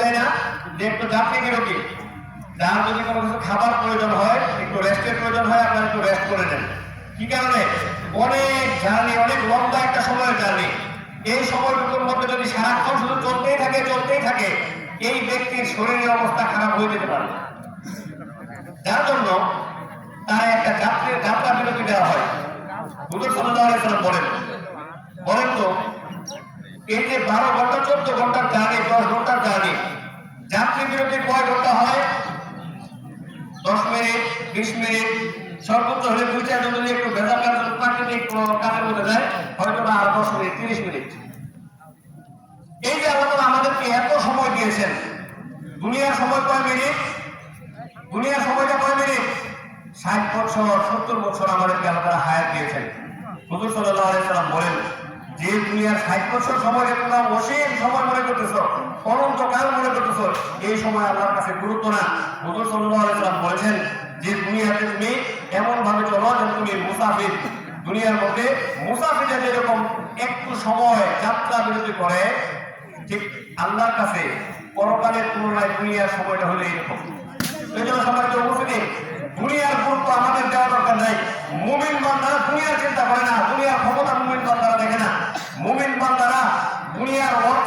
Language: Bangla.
যায় না যে একটু যাত্রী বিরতি, যার যদি কোনো কিছু খাবার প্রয়োজন হয়, একটু রেস্টের প্রয়োজন হয়, আপনারা একটু রেস্ট করে নেন। কি কারণে? অনেক জার্নি, অনেক লম্বা একটা সময়ের জার্নি। এই সময়টুকুর মধ্যে যদি সারাক্ষণ শুধু চলতেই থাকে, এই ব্যক্তির শরীরের অবস্থা খারাপ হয়ে যেতে পারে। যার জন্য তার একটা যাত্রা বিরতি দেওয়া হয়। হুজুর সাল্লাল্লাহু আলাইহি ওয়াসাল্লাম বলেন তো, এই যে 12 ঘন্টা 14 ঘন্টার জার্নি, 10 ঘন্টার জার্নি, যাত্রী বিরতি কয় ঘন্টা হয়? 10 মিনিট, 20 মিনিট, সর্বোচ্চ হলে 2-4 জন যদি একটু ভেজা প্রাকৃতিক কাজের মধ্যে যায়, হয়তো বা আর 10 মিনিট, 30 মিনিট। এই যে আল্লাহ তাআলা আমাদেরকে এত সময় দিয়েছেন, দুনিয়ার সময় কয় মিনিট? দুনিয়ার সময়টা কয় মিনিট? 60 বছর 70 বছর আমাদেরকে আল্লাহ তাআলা হায়াত দিয়েছেন। হুজুর সাল্লাল্লাহু আলাইহি ওয়াসাল্লাম বলেন যে দুনিয়ার 60 বছর সময় তোমরা অসীম সময় মনে করতেছো, অনন্তকাল মনে করতেছো, এই সময় আল্লাহর কাছে গুরুত্ব না। হুজুর সাল্লাল্লাহু আলাইহি ওয়াসাল্লাম বলেছেন যে দুনিয়াতে তুমি এমন ভাবে চলো যেন তুমি মুসাফির। দুনিয়ার মধ্যে মুসাফিরে যেরকম একটু সময় যাত্রা বিরতি করে, ঠিক আল্লাহর কাছে পরকালের তুলনায় দুনিয়ার সময়টা হলো এরকম। এই জন্য সবাই তো উপস্থিতি, দুনিয়ার গুরুত্ব আমাদের দেওয়া দরকার নাই। মুমিন বান্দা দুনিয়ার চিন্তা করে না,